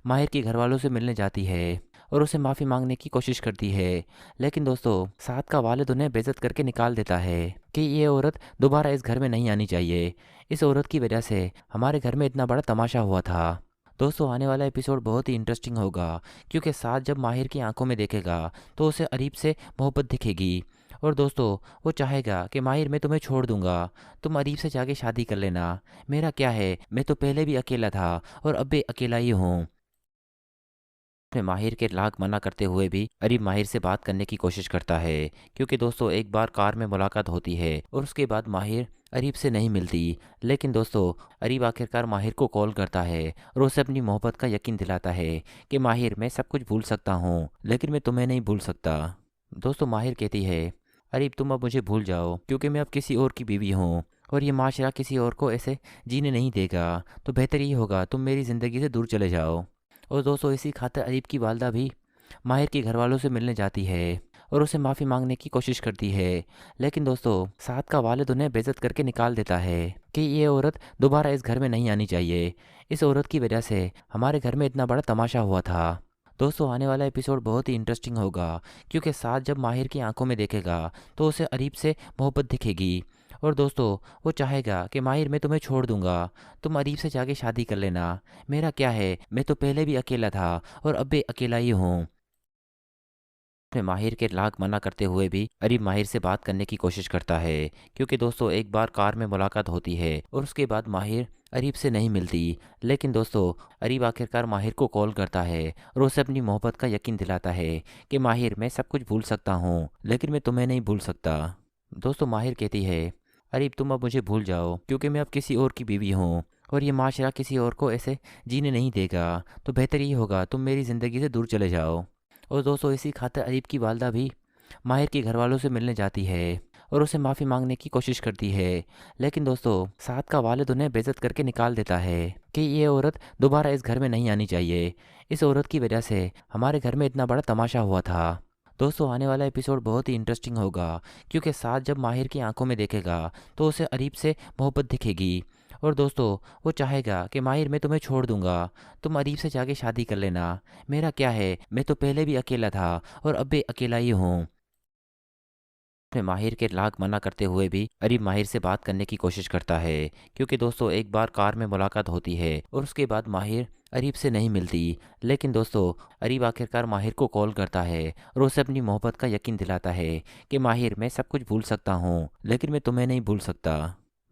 Speaker 3: माहिर के घर वालों से मिलने जाती है और उसे माफ़ी मांगने की कोशिश करती है। लेकिन दोस्तों साद का वालिद उन्हें बेइज्जत करके निकाल देता है कि ये औरत दोबारा इस घर में नहीं आनी चाहिए। इस औरत की वजह से हमारे घर में इतना बड़ा तमाशा हुआ था। दोस्तों आने वाला एपिसोड बहुत ही इंटरेस्टिंग होगा क्योंकि साद जब माहिर की आंखों में देखेगा तो उसे अरीब से मोहब्बत दिखेगी। और दोस्तों वो चाहेगा कि माहिर मैं तुम्हें छोड़ दूंगा, तुम अरीब से जाके शादी कर लेना, मेरा क्या है, मैं तो पहले भी अकेला था और अब भी अकेला ही हूँ। अपने माहिर के लाख मना करते हुए भी अरीब माहिर से बात करने की कोशिश करता है क्योंकि दोस्तों एक बार कार में मुलाकात होती है और उसके बाद माहिर अरीब से नहीं मिलती। लेकिन दोस्तों अरीब आखिरकार माहिर को कॉल करता है और उसे अपनी मोहब्बत का यकीन दिलाता है कि माहिर मैं सब कुछ भूल सकता हूँ लेकिन मैं तुम्हें नहीं भूल सकता। दोस्तों माहिर कहती है अरीब तुम अब मुझे भूल जाओ क्योंकि मैं अब किसी और की बीवी हूँ और ये माशरा किसी और को ऐसे जीने नहीं देगा, तो बेहतर ये होगा तुम मेरी ज़िंदगी से दूर चले जाओ। और दोस्तों इसी खातिर अरीब की वालदा भी माहिर के घर वालों से मिलने जाती है और उसे माफ़ी मांगने की कोशिश करती है। लेकिन दोस्तों साद का वालिद उन्हें बेइज्जत करके निकाल देता है कि ये औरत दोबारा इस घर में नहीं आनी चाहिए। इस औरत की वजह से हमारे घर में इतना बड़ा तमाशा हुआ था। दोस्तों आने वाला एपिसोड बहुत ही इंटरेस्टिंग होगा क्योंकि साद जब माहिर की आंखों में देखेगा तो उसे अरीब से मोहब्बत दिखेगी। और दोस्तों वो चाहेगा कि माहिर मैं तुम्हें छोड़ दूंगा, तुम अरीब से जाके शादी कर लेना, मेरा क्या है, मैं तो पहले भी अकेला था और अब भी अकेला ही हूँ। अपने माहिर के लाख मना करते हुए भी अरीब माहिर से बात करने की कोशिश करता है क्योंकि दोस्तों एक बार कार में मुलाकात होती है और उसके बाद माहिर अरीब से नहीं मिलती। लेकिन दोस्तों अरीब आखिरकार माहिर को कॉल करता है और उसे अपनी मोहब्बत का यकीन दिलाता है कि माहिर मैं सब कुछ भूल सकता हूँ लेकिन मैं तुम्हें नहीं भूल सकता। दोस्तों माहिर कहती है अरीब तुम अब मुझे भूल जाओ क्योंकि मैं अब किसी और की बीवी हूँ और ये माशरा किसी और को ऐसे जीने नहीं देगा, तो बेहतर ये होगा तुम मेरी ज़िंदगी से दूर चले जाओ। और दोस्तों इसी खातिर अरीब की वालदा भी माहिर के घर वालों से मिलने जाती है और उसे माफ़ी मांगने की कोशिश करती है। लेकिन दोस्तों साद का वालिद उन्हें बेइज्जत करके निकाल देता है कि ये औरत दोबारा इस घर में नहीं आनी चाहिए। इस औरत की वजह से हमारे घर में इतना बड़ा तमाशा हुआ था। दोस्तों आने वाला एपिसोड बहुत ही इंटरेस्टिंग होगा क्योंकि साद जब माहिर की आंखों में देखेगा तो उसे अरीब से मोहब्बत दिखेगी। और दोस्तों वो चाहेगा कि माहिर मैं तुम्हें छोड़ दूंगा, तुम अरीब से जाके शादी कर लेना, मेरा क्या है, मैं तो पहले भी अकेला था और अब भी अकेला ही हूँ। अपने माहिर के लाख मना करते हुए भी अरीब माहिर से बात करने की कोशिश करता है क्योंकि दोस्तों एक बार कार में मुलाकात होती है और उसके बाद माहिर अरीब से नहीं मिलती। लेकिन दोस्तों अरीब आखिरकार माहिर को कॉल करता है और उसे अपनी मोहब्बत का यकीन दिलाता है कि माहिर मैं सब कुछ भूल सकता हूँ लेकिन मैं तुम्हें नहीं भूल सकता।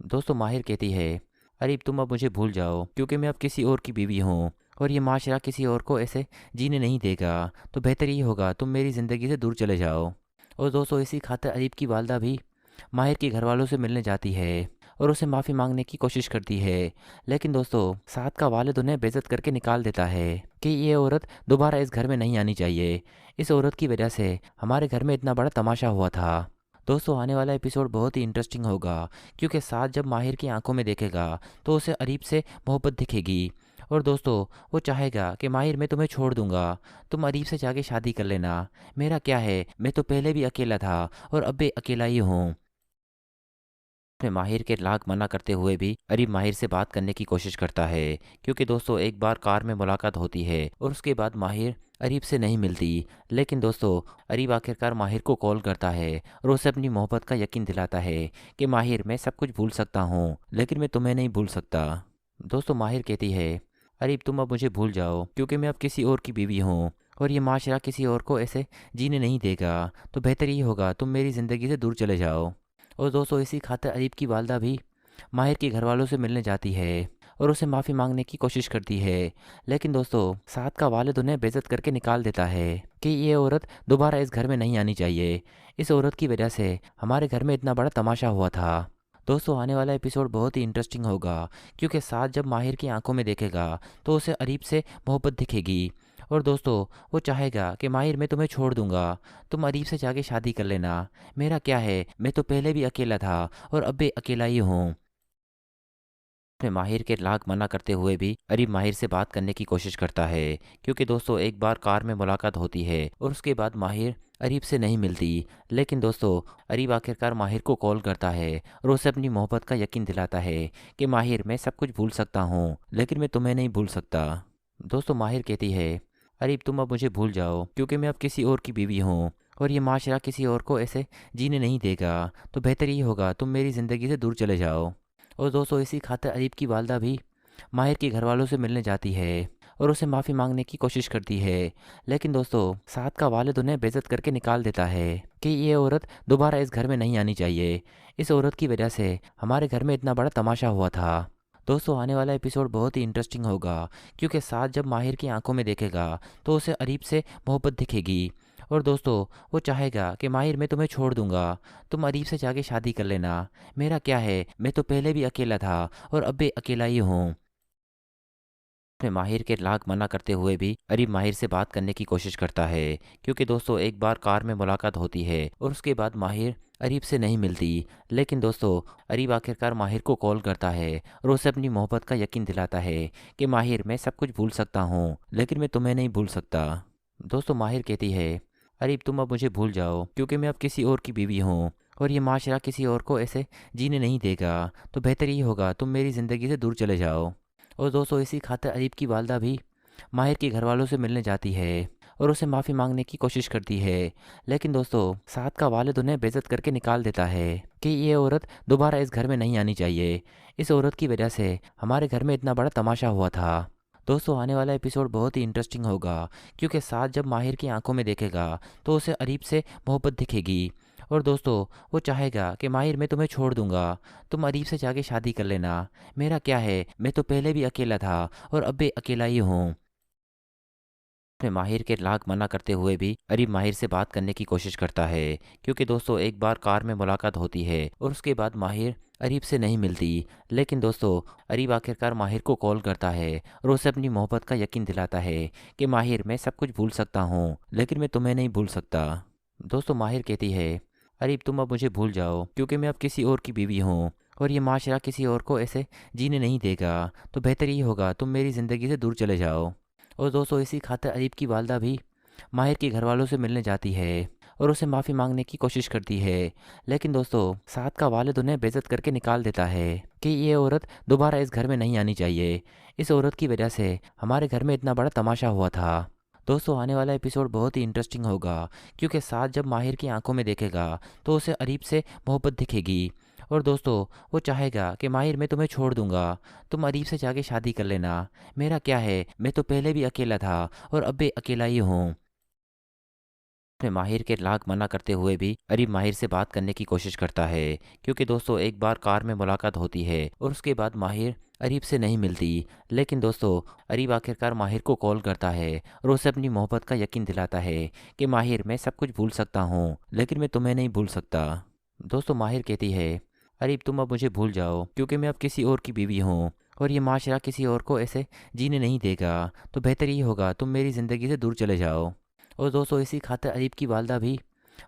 Speaker 3: दोस्तों माहिर कहती है अरीब तुम अब मुझे भूल जाओ, क्योंकि मैं अब किसी और की बीवी हूँ और ये माशरा किसी और को ऐसे जीने नहीं देगा। तो बेहतर ये होगा तुम मेरी ज़िंदगी से दूर चले जाओ। और दोस्तों इसी खातिर अरीब की वालदा भी माहिर के घर वालों से मिलने जाती है और उसे माफ़ी मांगने की कोशिश करती है। लेकिन दोस्तों साद का वालिद उन्हें बेइज्जत करके निकाल देता है कि ये औरत दोबारा इस घर में नहीं आनी चाहिए। इस औरत की वजह से हमारे घर में इतना बड़ा तमाशा हुआ था। दोस्तों आने वाला एपिसोड बहुत ही इंटरेस्टिंग होगा, क्योंकि साद जब माहिर की आंखों में देखेगा तो उसे अरीब से मोहब्बत दिखेगी। और दोस्तों वो चाहेगा कि माहिर मैं तुम्हें छोड़ दूंगा, तुम अरीब से जाके शादी कर लेना, मेरा क्या है, मैं तो पहले भी अकेला था और अब भी अकेला ही हूँ। अपने माहिर के लाख मना करते हुए भी अरीब माहिर से बात करने की कोशिश करता है, क्योंकि दोस्तों एक बार कार में मुलाकात होती है और उसके बाद माहिर अरीब से नहीं मिलती। लेकिन दोस्तों अरीब आखिरकार माहिर को कॉल करता है और उसे अपनी मोहब्बत का यकीन दिलाता है कि माहिर मैं सब कुछ भूल सकता हूँ, लेकिन मैं तुम्हें नहीं भूल सकता। दोस्तों माहिर कहती है अरीब तुम अब मुझे भूल जाओ, क्योंकि मैं अब किसी और की बीवी हूँ और ये माशरा किसी और को ऐसे जीने नहीं देगा। तो बेहतर ये होगा तुम मेरी ज़िंदगी से दूर चले जाओ। और दोस्तों इसी खातिर अरीब की वालदा भी माहिर के घर वालों से मिलने जाती है और उसे माफ़ी मांगने की कोशिश करती है। लेकिन दोस्तों साद का वालिद उन्हें बेइज्जत करके निकाल देता है कि ये औरत दोबारा इस घर में नहीं आनी चाहिए। इस औरत की वजह से हमारे घर में इतना बड़ा तमाशा हुआ था। दोस्तों आने वाला एपिसोड बहुत ही इंटरेस्टिंग होगा, क्योंकि साद जब माहिर की आंखों में देखेगा तो उसे अरीब से मोहब्बत दिखेगी। और दोस्तों वो चाहेगा कि माहिर मैं तुम्हें छोड़ दूंगा, तुम अरीब से जाके शादी कर लेना, मेरा क्या है, मैं तो पहले भी अकेला था और अब भी अकेला ही हूँ। अपने माहिर के लाख मना करते हुए भी अरीब माहिर से बात करने की कोशिश करता है, क्योंकि दोस्तों एक बार कार में मुलाकात होती है और उसके बाद माहिर अरीब से नहीं मिलती। लेकिन दोस्तों अरीब आखिरकार माहिर को कॉल करता है और उसे अपनी मोहब्बत का यकीन दिलाता है कि माहिर मैं सब कुछ भूल सकता हूँ, लेकिन मैं तुम्हें नहीं भूल सकता। दोस्तों माहिर कहती है अरीब तुम अब मुझे भूल जाओ, क्योंकि मैं अब किसी और की बीवी हूँ और ये माशरा किसी और को ऐसे जीने नहीं देगा। तो बेहतर ये होगा तुम मेरी ज़िंदगी से दूर चले जाओ। और दोस्तों इसी खातिर अरीब की वालदा भी माहिर के घर वालों से मिलने जाती है और उसे माफ़ी मांगने की कोशिश करती है। लेकिन दोस्तों साद का वालिद उन्हें बेइज्जत करके निकाल देता है कि ये औरत दोबारा इस घर में नहीं आनी चाहिए। इस औरत की वजह से हमारे घर में इतना बड़ा तमाशा हुआ था। दोस्तों आने वाला एपिसोड बहुत ही इंटरेस्टिंग होगा, क्योंकि साद जब माहिर की आंखों में देखेगा तो उसे अरीब से मोहब्बत दिखेगी। और दोस्तों वो चाहेगा कि माहिर मैं तुम्हें छोड़ दूंगा, तुम अरीब से जाके शादी कर लेना, मेरा क्या है, मैं तो पहले भी अकेला था और अब भी अकेला ही हूँ। अपने माहिर के लाख मना करते हुए भी अरीब माहिर से बात करने की कोशिश करता है, क्योंकि दोस्तों एक बार कार में मुलाकात होती है और उसके बाद माहिर अरीब से नहीं मिलती। लेकिन दोस्तों अरीब आखिरकार माहिर को कॉल करता है और उसे अपनी मोहब्बत का यकीन दिलाता है कि माहिर मैं सब कुछ भूल सकता हूँ, लेकिन मैं तुम्हें नहीं भूल सकता। दोस्तों माहिर कहती है अरीब तुम अब मुझे भूल जाओ, क्योंकि मैं अब किसी और की बीवी हूँ और ये माशरा किसी और को ऐसे जीने नहीं देगा। तो बेहतर ये होगा तुम मेरी ज़िंदगी से दूर चले जाओ। और दोस्तों इसी खातिर अरीब की वालदा भी माहिर के घर वालों से मिलने जाती है और उसे माफ़ी मांगने की कोशिश करती है। लेकिन दोस्तों साद का वालिद उन्हें बेइज्जत करके निकाल देता है कि ये औरत दोबारा इस घर में नहीं आनी चाहिए। इस औरत की वजह से हमारे घर में इतना बड़ा तमाशा हुआ था। दोस्तों आने वाला एपिसोड बहुत ही इंटरेस्टिंग होगा, क्योंकि साद जब माहिर की आंखों में देखेगा तो उसे अरीब से मोहब्बत दिखेगी। और दोस्तों वो चाहेगा कि माहिर मैं तुम्हें छोड़ दूंगा, तुम अरीब से जाके शादी कर लेना, मेरा क्या है, मैं तो पहले भी अकेला था और अब भी अकेला ही हूँ। अपने माहिर के लाख मना करते हुए भी अरीब माहिर से बात करने की कोशिश करता है, क्योंकि दोस्तों एक बार कार में मुलाकात होती है और उसके बाद माहिर अरीब से नहीं मिलती। लेकिन दोस्तों अरीब आखिरकार माहिर को कॉल करता है और उसे अपनी मोहब्बत का यकीन दिलाता है कि माहिर मैं सब कुछ भूल सकता हूँ, लेकिन मैं तुम्हें नहीं भूल सकता। दोस्तों माहिर कहती है अरीब तुम अब मुझे भूल जाओ, क्योंकि मैं अब किसी और की बीवी हूँ और ये माशरा किसी और को ऐसे जीने नहीं देगा। तो बेहतर ये होगा तुम मेरी ज़िंदगी से दूर चले जाओ। और दोस्तों इसी खातिर अरीब की वालदा भी माहिर के घर वालों से मिलने जाती है और उसे माफ़ी मांगने की कोशिश करती है। लेकिन दोस्तों साद का वालिद उन्हें बेइज्जत करके निकाल देता है कि ये औरत दोबारा इस घर में नहीं आनी चाहिए। इस औरत की वजह से हमारे घर में इतना बड़ा तमाशा हुआ था। दोस्तों आने वाला एपिसोड बहुत ही इंटरेस्टिंग होगा, क्योंकि साद जब माहिर की आंखों में देखेगा तो उसे अरीब से मोहब्बत दिखेगी। और दोस्तों वो चाहेगा कि माहिर मैं तुम्हें छोड़ दूंगा, तुम अरीब से जाके शादी कर लेना, मेरा क्या है, मैं तो पहले भी अकेला था और अब भी अकेला ही हूँ। अपने माहिर के लाख मना करते हुए भी अरीब माहिर से बात करने की कोशिश करता है, क्योंकि दोस्तों एक बार कार में मुलाकात होती है और उसके बाद माहिर अरीब से नहीं मिलती। लेकिन दोस्तों अरीब आखिरकार माहिर को कॉल करता है और उसे अपनी मोहब्बत का यकीन दिलाता है कि माहिर मैं सब कुछ भूल सकता हूँ, लेकिन मैं तुम्हें नहीं भूल सकता। दोस्तों माहिर कहती है, अरीब तुम अब मुझे भूल जाओ, क्योंकि मैं अब किसी और की बीवी हूँ और ये माशरा किसी और को ऐसे जीने नहीं देगा, तो बेहतर ये होगा तुम मेरी ज़िंदगी से दूर चले जाओ। और दोस्तों इसी खातिर अरीब की वालदा भी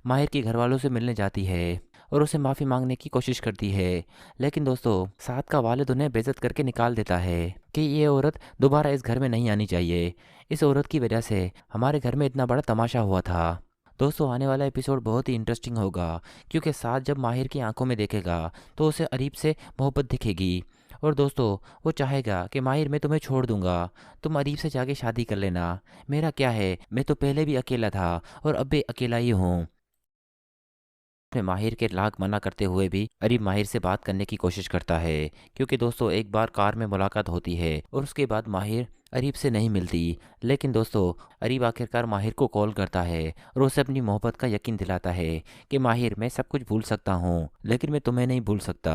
Speaker 3: माहिर के घर वालों से मिलने जाती है और उसे माफ़ी मांगने की कोशिश करती है। लेकिन दोस्तों साद का वालिद उन्हें बेइज्जत करके निकाल देता है कि ये औरत दोबारा इस घर में नहीं आनी चाहिए। इस औरत की वजह से हमारे घर में इतना बड़ा तमाशा हुआ था। दोस्तों आने वाला एपिसोड बहुत ही इंटरेस्टिंग होगा, क्योंकि साद जब माहिर की आंखों में देखेगा तो उसे अरीब से मोहब्बत दिखेगी और दोस्तों वो चाहेगा कि माहिर मैं तुम्हें छोड़ दूंगा, तुम अरीब से जाके शादी कर लेना, मेरा क्या है, मैं तो पहले भी अकेला था और अब भी अकेला ही हूँ। अपने माहिर के लाख मना करते हुए भी अरीब माहिर से बात करने की कोशिश करता है, क्योंकि दोस्तों एक बार कार में मुलाकात होती है और उसके बाद माहिर अरीब से नहीं मिलती। लेकिन दोस्तों अरीब आखिरकार माहिर को कॉल करता है और उसे अपनी मोहब्बत का यकीन दिलाता है कि माहिर मैं सब कुछ भूल सकता हूँ, लेकिन मैं तुम्हें नहीं भूल सकता।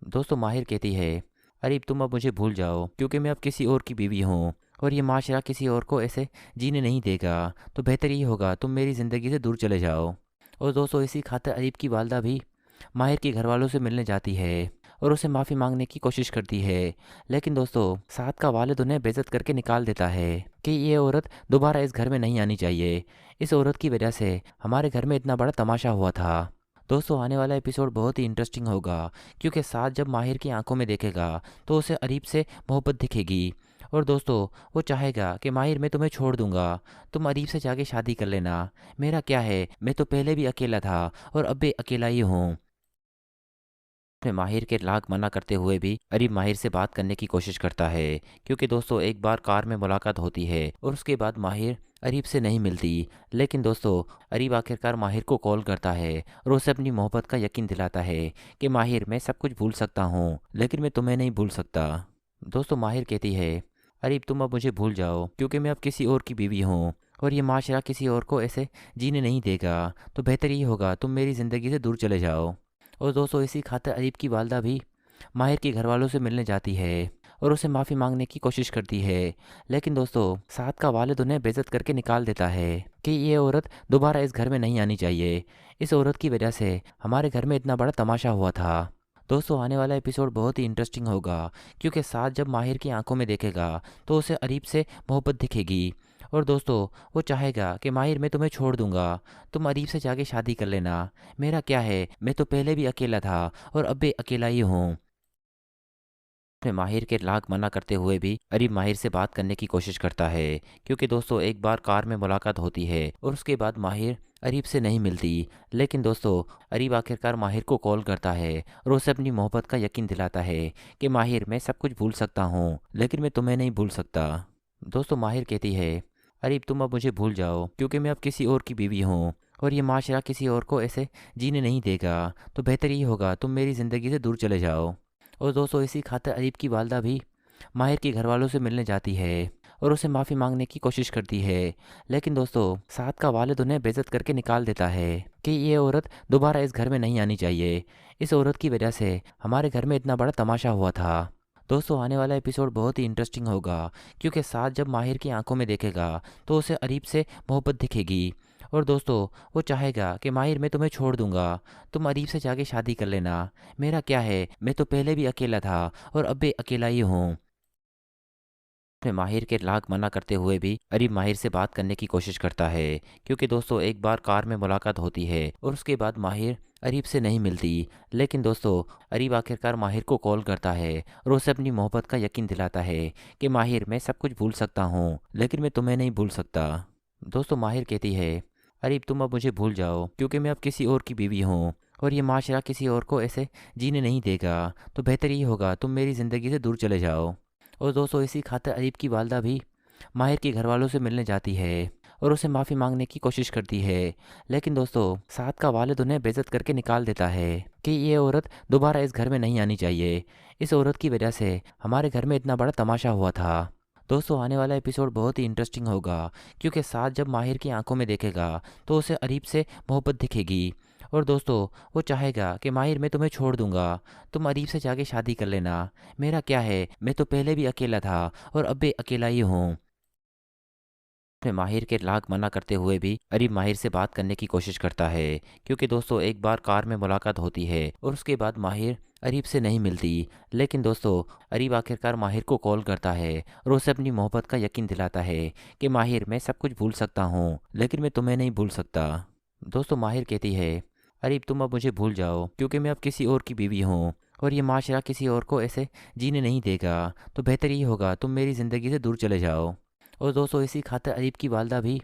Speaker 3: दोस्तों माहिर कहती है, अरीब तुम अब मुझे भूल जाओ, क्योंकि मैं अब किसी और की बीवी हूँ और ये माशरा किसी और को ऐसे जीने नहीं देगा, तो बेहतर ये होगा तुम मेरी ज़िंदगी से दूर चले जाओ। और दोस्तों इसी खातिर अरीब की वालदा भी माहिर के घर वालों से मिलने जाती है और उसे माफ़ी मांगने की कोशिश करती है। लेकिन दोस्तों साद का वालिद उन्हें बेइज्जत करके निकाल देता है कि ये औरत दोबारा इस घर में नहीं आनी चाहिए। इस औरत की वजह से हमारे घर में इतना बड़ा तमाशा हुआ था। दोस्तों आने वाला एपिसोड बहुत ही इंटरेस्टिंग होगा, क्योंकि साद जब माहिर की आंखों में देखेगा तो उसे अरीब से मोहब्बत दिखेगी और दोस्तों वो चाहेगा कि माहिर मैं तुम्हें छोड़ दूंगा, तुम अरीब से जाके शादी कर लेना, मेरा क्या है, मैं तो पहले भी अकेला था और अब भी अकेला ही हूँ। अपने माहिर के लाख मना करते हुए भी अरीब माहिर से बात करने की कोशिश करता है, क्योंकि दोस्तों एक बार कार में मुलाकात होती है और उसके बाद माहिर अरीब से नहीं मिलती। लेकिन दोस्तों अरीब आखिरकार माहिर को कॉल करता है और उसे अपनी मोहब्बत का यकीन दिलाता है कि माहिर मैं सब कुछ भूल सकता हूँ, लेकिन मैं तुम्हें नहीं भूल सकता। दोस्तों माहिर कहती है, अरीब तुम अब मुझे भूल जाओ, क्योंकि मैं अब किसी और की बीवी हूँ और ये माशरा किसी और को ऐसे जीने नहीं देगा, तो बेहतर ये होगा तुम मेरी ज़िंदगी से दूर चले जाओ। और दोस्तों इसी खातिर अरीब की वालदा भी माहिर के घर वालों से मिलने जाती है और उसे माफ़ी मांगने की कोशिश करती है। लेकिन दोस्तों साद का वालिद उन्हें बेइज्जत करके निकाल देता है कि ये औरत दोबारा इस घर में नहीं आनी चाहिए। इस औरत की वजह से हमारे घर में इतना बड़ा तमाशा हुआ था। दोस्तों आने वाला एपिसोड बहुत ही इंटरेस्टिंग होगा, क्योंकि साद जब माहिर की आंखों में देखेगा तो उसे अरीब से मोहब्बत दिखेगी और दोस्तों वो चाहेगा कि माहिर मैं तुम्हें छोड़ दूंगा, तुम अरीब से जाके शादी कर लेना, मेरा क्या है, मैं तो पहले भी अकेला था और अब भी अकेला ही हूँ। अपने माहिर के लाख मना करते हुए भी अरीब माहिर से बात करने की कोशिश करता है, क्योंकि दोस्तों एक बार कार में मुलाकात होती है और उसके बाद माहिर अरीब से नहीं मिलती। लेकिन दोस्तों अरीब आखिरकार माहिर को कॉल करता है और उसे अपनी मोहब्बत का यकीन दिलाता है कि माहिर मैं सब कुछ भूल सकता हूँ, लेकिन मैं तुम्हें नहीं भूल सकता। दोस्तों माहिर कहती है, अरीब तुम अब मुझे भूल जाओ, क्योंकि मैं अब किसी और की बीवी हूँ और ये माशरा किसी और को ऐसे जीने नहीं देगा, तो बेहतर ये होगा तुम मेरी ज़िंदगी से दूर चले जाओ। और दोस्तों इसी खातिर अरीब की वालदा भी माहिर के घर वालों से मिलने जाती है और उसे माफ़ी मांगने की कोशिश करती है। लेकिन दोस्तों साद का वालिद उन्हें बेइज्जत करके निकाल देता है कि ये औरत दोबारा इस घर में नहीं आनी चाहिए। इस औरत की वजह से हमारे घर में इतना बड़ा तमाशा हुआ था। दोस्तों आने वाला एपिसोड बहुत ही इंटरेस्टिंग होगा, क्योंकि साद जब माहिर की आंखों में देखेगा तो उसे अरीब से मोहब्बत दिखेगी और दोस्तों वो चाहेगा कि माहिर मैं तुम्हें छोड़ दूंगा, तुम अरीब से जाके शादी कर लेना, मेरा क्या है, मैं तो पहले भी अकेला था और अब भी अकेला ही हूँ। अपने माहिर के लाख मना करते हुए भी अरीब माहिर से बात करने की कोशिश करता है, क्योंकि दोस्तों एक बार कार में मुलाकात होती है और उसके बाद माहिर अरीब से नहीं मिलती। लेकिन दोस्तों अरीब आखिरकार माहिर को कॉल करता है और उसे अपनी मोहब्बत का यकीन दिलाता है कि माहिर मैं सब कुछ भूल सकता हूँ, लेकिन मैं तुम्हें नहीं भूल सकता। दोस्तों माहिर कहती है, अरीब तुम अब मुझे भूल जाओ, क्योंकि मैं अब किसी और की बीवी हूँ और ये माशरा किसी और को ऐसे जीने नहीं देगा, तो बेहतर ये होगा तुम मेरी ज़िंदगी से दूर चले जाओ। और दोस्तों इसी खातिर अरीब की वालदा भी माहिर के घर वालों से मिलने जाती है और उसे माफ़ी मांगने की कोशिश करती है। लेकिन दोस्तों साद का वालिद उन्हें बेइज्जत करके निकाल देता है कि ये औरत दोबारा इस घर में नहीं आनी चाहिए। इस औरत की वजह से हमारे घर में इतना बड़ा तमाशा हुआ था। दोस्तों आने वाला एपिसोड बहुत ही इंटरेस्टिंग होगा क्योंकि साथ जब माहिर की आंखों में देखेगा तो उसे अरीब से मोहब्बत दिखेगी। और दोस्तों वो चाहेगा कि माहिर मैं तुम्हें छोड़ दूंगा, तुम अरीब से जाके शादी कर लेना, मेरा क्या है, मैं तो पहले भी अकेला था और अब भी अकेला ही हूँ। अपने माहिर के लाख मना करते हुए भी अरीब माहिर से बात करने की कोशिश करता है क्योंकि दोस्तों एक बार कार में मुलाकात होती है और उसके बाद माहिर अरीब से नहीं मिलती। लेकिन दोस्तों अरीब आखिरकार माहिर को कॉल करता है और उसे अपनी मोहब्बत का यकीन दिलाता है कि माहिर मैं सब कुछ भूल सकता हूँ लेकिन मैं तुम्हें नहीं भूल सकता। दोस्तों माहिर कहती है अरीब तुम अब मुझे भूल जाओ क्योंकि मैं अब किसी और की बीवी हूँ और ये माशरा किसी और को ऐसे जीने नहीं देगा, तो बेहतर ये होगा तुम मेरी ज़िंदगी से दूर चले जाओ। और दोस्तों इसी खातिर अरीब की वालदा भी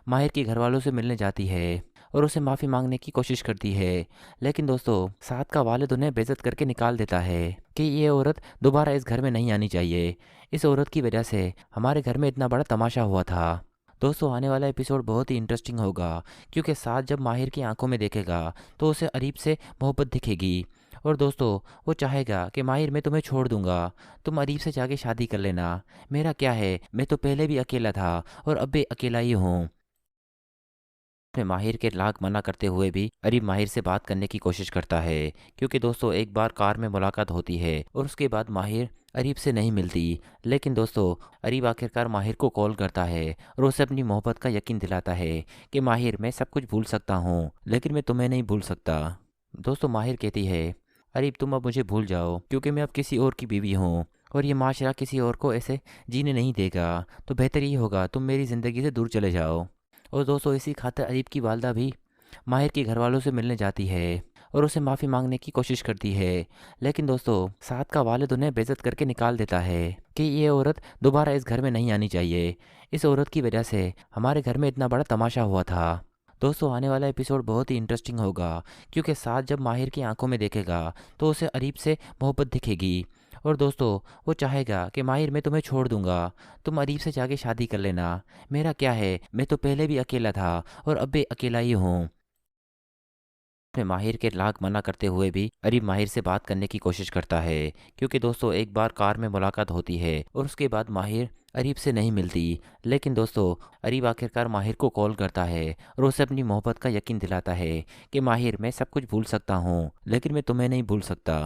Speaker 3: माहिर के घर वालों से मिलने जाती है और उसे माफ़ी मांगने की कोशिश करती है। लेकिन दोस्तों साथ का वालिद उन्हें बेइज्जत करके निकाल देता है कि ये औरत दोबारा इस घर में नहीं आनी चाहिए, इस औरत की वजह से हमारे घर में इतना बड़ा तमाशा हुआ था। दोस्तों आने वाला एपिसोड बहुत ही इंटरेस्टिंग होगा क्योंकि साथ जब माहिर की आंखों में देखेगा तो उसे अरीब से मोहब्बत दिखेगी। और दोस्तों वो चाहेगा कि माहिर मैं तुम्हें छोड़ दूंगा, तुम अरीब से जाके शादी कर लेना, मेरा क्या है, मैं तो पहले भी अकेला था और अब भी अकेला ही हूँ। अपने माहिर के लाख मना करते हुए भी अरीब माहिर से बात करने की कोशिश करता है क्योंकि दोस्तों एक बार कार में मुलाकात होती है और उसके बाद माहिर अरीब से नहीं मिलती। लेकिन दोस्तों अरीब आखिरकार माहिर को कॉल करता है और उसे अपनी मोहब्बत का यकीन दिलाता है कि माहिर मैं सब कुछ भूल सकता हूँ लेकिन मैं तुम्हें नहीं भूल सकता। दोस्तों माहिर कहती है अरीब तुम अब मुझे भूल जाओ क्योंकि मैं अब किसी और की बीवी हूँ और ये माशरा किसी और को ऐसे जीने नहीं देगा, तो बेहतर ये होगा तुम मेरी ज़िंदगी से दूर चले जाओ। और दोस्तों इसी खातिर अरीब की वालदा भी माहिर के घर वालों से मिलने जाती है और उसे माफ़ी मांगने की कोशिश करती है। लेकिन दोस्तों साथ का वालिद उन्हें बेइज्जत करके निकाल देता है कि ये औरत दोबारा इस घर में नहीं आनी चाहिए, इस औरत की वजह से हमारे घर में इतना बड़ा तमाशा हुआ था। दोस्तों आने वाला एपिसोड बहुत ही इंटरेस्टिंग होगा क्योंकि साथ जब माहिर की आंखों में देखेगा तो उसे अरीब से मोहब्बत दिखेगी। और दोस्तों वो चाहेगा कि माहिर मैं तुम्हें छोड़ दूंगा, तुम अरीब से जाके शादी कर लेना, मेरा क्या है, मैं तो पहले भी अकेला था और अब भी अकेला ही हूँ। अपने माहिर के लाख मना करते हुए भी अरीब माहिर से बात करने की कोशिश करता है क्योंकि दोस्तों एक बार कार में मुलाकात होती है और उसके बाद माहिर अरीब से नहीं मिलती। लेकिन दोस्तों अरीब आखिरकार माहिर को कॉल करता है और उसे अपनी मोहब्बत का यकीन दिलाता है कि माहिर मैं सब कुछ भूल सकता हूँ लेकिन मैं तुम्हें नहीं भूल सकता।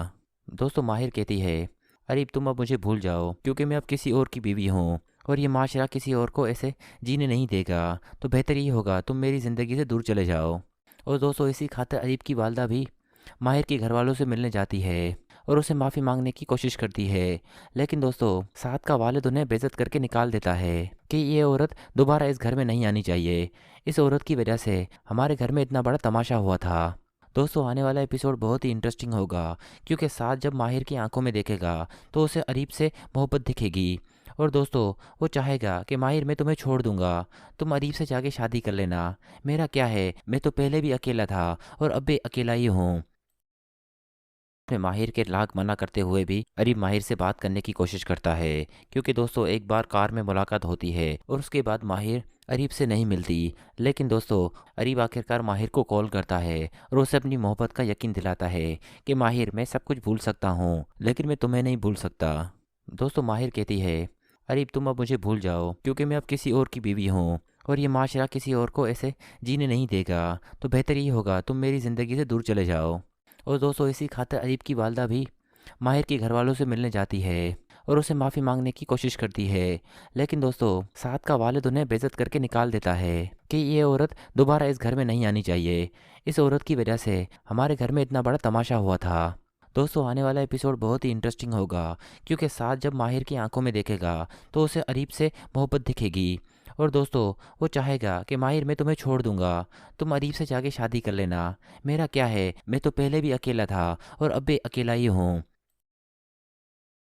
Speaker 3: दोस्तों माहिर कहती है अरीब तुम अब मुझे भूल जाओ क्योंकि मैं अब किसी और की बीवी हूँ और ये माशरा किसी और को ऐसे जीने नहीं देगा, तो बेहतर ये होगा तुम मेरी ज़िंदगी से दूर चले जाओ। और दोस्तों इसी खातिर अरीब की वालदा भी माहिर के घर वालों से मिलने जाती है और उसे माफ़ी मांगने की कोशिश करती है। लेकिन दोस्तों साथ का वालिद उन्हें बेइज्जत करके निकाल देता है कि ये औरत दोबारा इस घर में नहीं आनी चाहिए, इस औरत की वजह से हमारे घर में इतना बड़ा तमाशा हुआ था। दोस्तों आने वाला एपिसोड बहुत ही इंटरेस्टिंग होगा क्योंकि साथ जब माहिर की आंखों में देखेगा तो उसे अरीब से मोहब्बत दिखेगी। और दोस्तों वो चाहेगा कि माहिर मैं तुम्हें छोड़ दूंगा, तुम अरीब से जाके शादी कर लेना, मेरा क्या है, मैं तो पहले भी अकेला था और अब भी अकेला ही हूँ। अपने माहिर के लाख मना करते हुए भी अरीब माहिर से बात करने की कोशिश करता है क्योंकि दोस्तों साथ जब माहिर की आंखों में देखेगा तो उसे अरीब से मोहब्बत दिखेगी। और दोस्तों वो चाहेगा कि माहिर मैं तुम्हें छोड़ दूंगा, तुम अरीब से जाके शादी कर लेना, मेरा क्या है, मैं तो पहले भी अकेला था और अब भी अकेला ही हूँ। अपने माहिर के लाख मना करते हुए भी अरीब माहिर से बात करने की कोशिश करता है क्योंकि दोस्तों एक बार कार में मुलाकात होती है और उसके बाद माहिर अरीब से नहीं मिलती। लेकिन दोस्तों अरीब आखिरकार माहिर को कॉल करता है और उसे अपनी मोहब्बत का यकीन दिलाता है कि माहिर मैं सब कुछ भूल सकता हूँ लेकिन मैं तुम्हें नहीं भूल सकता। दोस्तों माहिर कहती है अरीब तुम अब मुझे भूल जाओ क्योंकि मैं अब किसी और की बीवी हूँ और ये माशरा किसी और को ऐसे जीने नहीं देगा, तो बेहतर ये होगा तुम मेरी ज़िंदगी से दूर चले जाओ। और दोस्तों इसी खातिर अरीब की वालदा भी माहिर के घर वालों से मिलने जाती है और उसे माफ़ी मांगने की कोशिश करती है। लेकिन दोस्तों साथ का वालिद उन्हें बेइज्जत करके निकाल देता है कि ये औरत दोबारा इस घर में नहीं आनी चाहिए, इस औरत की वजह से हमारे घर में इतना बड़ा तमाशा हुआ था। दोस्तों आने वाला एपिसोड बहुत ही इंटरेस्टिंग होगा क्योंकि साथ जब माहिर की आंखों में देखेगा तो उसे अरीब से मोहब्बत दिखेगी। और दोस्तों वो चाहेगा कि माहिर मैं तुम्हें छोड़ दूंगा, तुम अरीब से जाके शादी कर लेना, मेरा क्या है, मैं तो पहले भी अकेला था और अब भी अकेला ही हूँ।